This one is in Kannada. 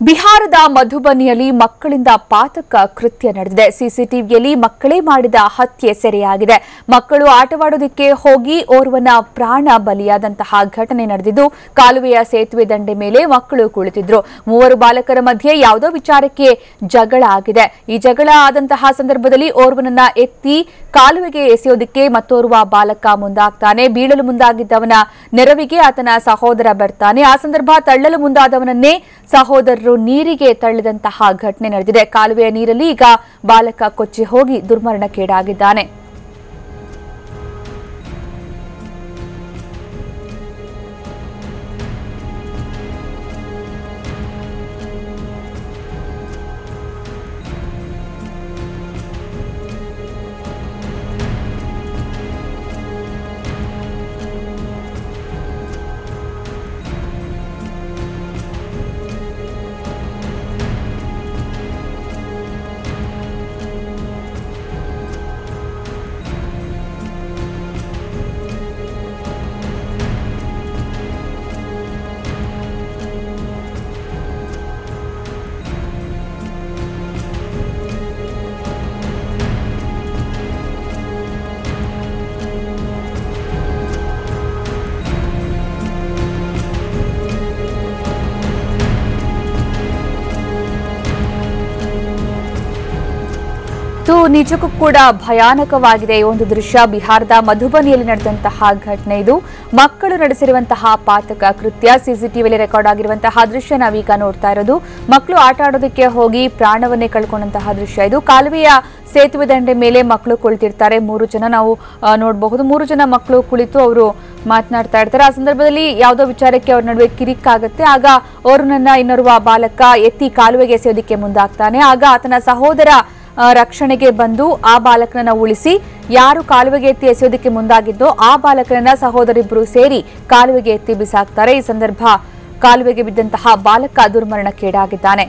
ಬಿಹಾರದ ಮಧುಬನಿಯಲ್ಲಿ ಮಕ್ಕಳಿಂದ ಪಾತಕ ಕೃತ್ಯ ನಡೆದಿದೆ. ಸಿಸಿಟಿವಿಯಲ್ಲಿ ಮಕ್ಕಳೇ ಮಾಡಿದ ಹತ್ಯೆ ಸೆರೆಯಾಗಿದೆ. ಮಕ್ಕಳು ಆಟವಾಡೋದಕ್ಕೆ ಹೋಗಿ ಓರ್ವನ ಪ್ರಾಣ ಬಲಿಯಾದಂತಹ ಘಟನೆ ನಡೆದಿದ್ದು, ಕಾಲುವೆಯ ಸೇತುವೆ ದಂಡೆ ಮೇಲೆ ಮಕ್ಕಳು ಕುಳಿತಿದ್ರು. ಮೂವರು ಬಾಲಕರ ಮಧ್ಯೆ ಯಾವುದೋ ವಿಚಾರಕ್ಕೆ ಜಗಳ ಆಗಿದೆ. ಈ ಜಗಳ ಆದಂತಹ ಸಂದರ್ಭದಲ್ಲಿ ಓರ್ವನನ್ನ ಎತ್ತಿ ಕಾಲುವೆಗೆ ಎಸೆಯೋದಕ್ಕೆ ಮತ್ತೋರ್ವ ಬಾಲಕ ಮುಂದಾಗ್ತಾನೆ. ಬೀಳಲು ಮುಂದಾಗಿದ್ದವನ ನೆರವಿಗೆ ಆತನ ಸಹೋದರ ಬರ್ತಾನೆ. ಆ ಸಂದರ್ಭ ತಳ್ಳಲು ಮುಂದಾದವನನ್ನೇ ಸಹೋದರರು ನೀರಿಗೆ ತಳ್ಳಿದಂತಹ ಘಟನೆ ನಡೆದಿದೆ. ಕಾಲುವೆಯ ನೀರಲ್ಲಿ ಈಗ ಬಾಲಕ ಕೊಚ್ಚಿ ಹೋಗಿ ದುರ್ಮರಣಕ್ಕೀಡಾಗಿದ್ದಾನೆ. ನಿಜಕ್ಕೂ ಕೂಡ ಭಯಾನಕವಾಗಿದೆ ಈ ಒಂದು ದೃಶ್ಯ. ಬಿಹಾರದ ಮಧುಬನಿಯಲ್ಲಿ ನಡೆದಂತಹ ಘಟನೆ ಇದು. ಮಕ್ಕಳು ನಡೆಸಿರುವಂತಹ ಪಾತಕ ಕೃತ್ಯ ಸಿಸಿಟಿವಿಯಲ್ಲಿ ರೆಕಾರ್ಡ್ ಆಗಿರುವಂತಹ ದೃಶ್ಯ ನಾವೀಗ ನೋಡ್ತಾ ಇರೋದು. ಮಕ್ಕಳು ಆಟ ಆಡೋದಕ್ಕೆ ಹೋಗಿ ಪ್ರಾಣವನ್ನೇ ಕಳ್ಕೊಂಡಂತಹ ದೃಶ್ಯ ಇದು. ಕಾಲುವೆಯ ಸೇತುವೆ ದಂಡೆ ಮೇಲೆ ಮಕ್ಕಳು ಕುಳಿತಿರ್ತಾರೆ. 3 ಜನ ನಾವು ನೋಡಬಹುದು. 3 ಜನ ಮಕ್ಕಳು ಕುಳಿತು ಅವರು ಮಾತನಾಡ್ತಾ ಇರ್ತಾರೆ. ಆ ಸಂದರ್ಭದಲ್ಲಿ ಯಾವುದೋ ವಿಚಾರಕ್ಕೆ ಅವ್ರ ನಡುವೆ ಕಿರಿಕಾಗುತ್ತೆ. ಆಗ ಅವ್ರನ್ನ ಇನ್ನೋರ್ವ ಬಾಲಕ ಎತ್ತಿ ಕಾಲುವೆಗೆ ಎಸೆಯೋದಕ್ಕೆ ಮುಂದಾಗ್ತಾನೆ. ಆಗ ಆತನ ಸಹೋದರ ರಕ್ಷಣೆಗೆ ಬಂದು ಆ ಬಾಲಕನನ್ನ ಉಳಿಸಿ, ಯಾರು ಕಾಲುವೆಗೆ ಎತ್ತಿ ಎಸೆಯೋದಕ್ಕೆ ಮುಂದಾಗಿದ್ದೋ ಆ ಬಾಲಕನನ್ನ ಸಹೋದರಿಬ್ಬರು ಸೇರಿ ಕಾಲುವೆಗೆ ಎತ್ತಿ ಬಿಸಾಕ್ತಾರೆ. ಈ ಸಂದರ್ಭ ಕಾಲುವೆಗೆ ಬಿದ್ದಂತಹ ಬಾಲಕ ದುರ್ಮರಣಕ್ಕೀಡಾಗಿದ್ದಾನೆ.